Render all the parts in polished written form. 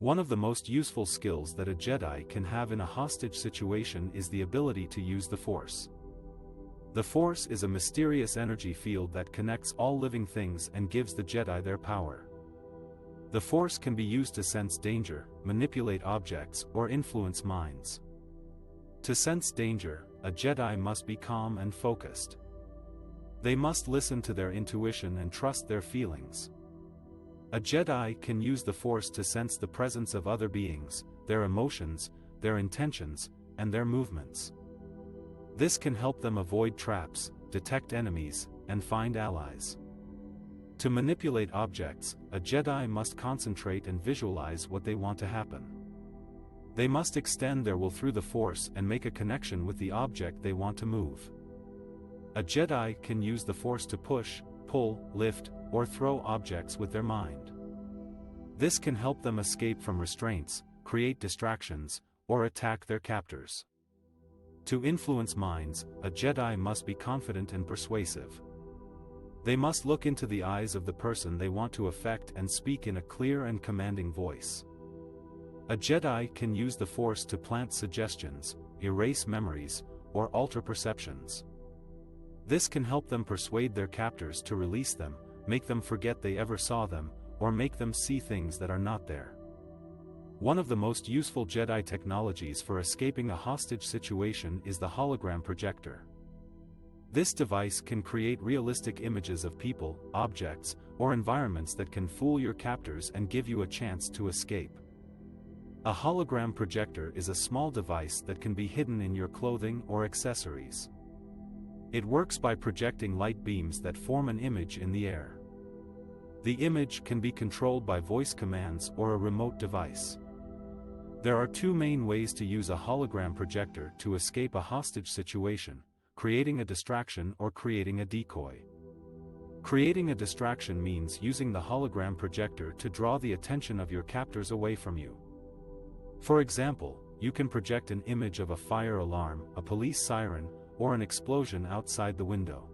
One of the most useful skills that a Jedi can have in a hostage situation is the ability to use the Force. The Force is a mysterious energy field that connects all living things and gives the Jedi their power. The Force can be used to sense danger, manipulate objects, or influence minds. To sense danger, a Jedi must be calm and focused. They must listen to their intuition and trust their feelings. A Jedi can use the Force to sense the presence of other beings, their emotions, their intentions, and their movements. This can help them avoid traps, detect enemies, and find allies. To manipulate objects, a Jedi must concentrate and visualize what they want to happen. They must extend their will through the Force and make a connection with the object they want to move. A Jedi can use the Force to push, pull, lift, or throw objects with their mind. This can help them escape from restraints, create distractions, or attack their captors. To influence minds, a Jedi must be confident and persuasive. They must look into the eyes of the person they want to affect and speak in a clear and commanding voice. A Jedi can use the Force to plant suggestions, erase memories, or alter perceptions. This can help them persuade their captors to release them, make them forget they ever saw them, or make them see things that are not there. One of the most useful Jedi technologies for escaping a hostage situation is the hologram projector. This device can create realistic images of people, objects, or environments that can fool your captors and give you a chance to escape. A hologram projector is a small device that can be hidden in your clothing or accessories. It works by projecting light beams that form an image in the air. The image can be controlled by voice commands or a remote device. There are two main ways to use a hologram projector to escape a hostage situation: creating a distraction or creating a decoy. Creating a distraction means using the hologram projector to draw the attention of your captors away from you. For example, you can project an image of a fire alarm, a police siren, or an explosion outside the window.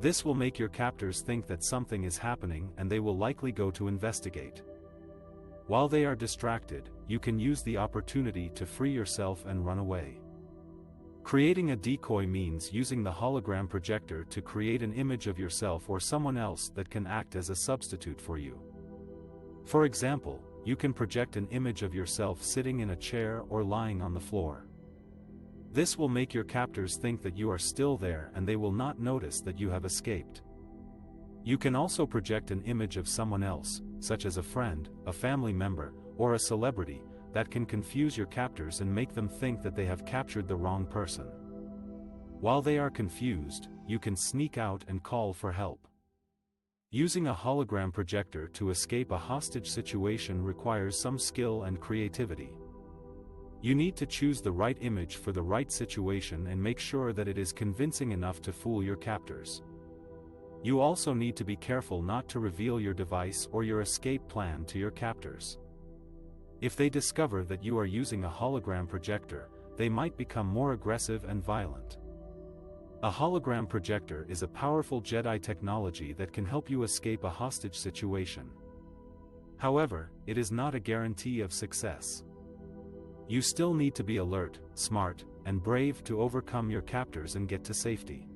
This will make your captors think that something is happening and they will likely go to investigate. While they are distracted, you can use the opportunity to free yourself and run away. Creating a decoy means using the hologram projector to create an image of yourself or someone else that can act as a substitute for you. For example, you can project an image of yourself sitting in a chair or lying on the floor. This will make your captors think that you are still there and they will not notice that you have escaped. You can also project an image of someone else, such as a friend, a family member, or a celebrity, that can confuse your captors and make them think that they have captured the wrong person. While they are confused, you can sneak out and call for help. Using a hologram projector to escape a hostage situation requires some skill and creativity. You need to choose the right image for the right situation and make sure that it is convincing enough to fool your captors. You also need to be careful not to reveal your device or your escape plan to your captors. If they discover that you are using a hologram projector, they might become more aggressive and violent. A hologram projector is a powerful Jedi technology that can help you escape a hostage situation. However, it is not a guarantee of success. You still need to be alert, smart, and brave to overcome your captors and get to safety.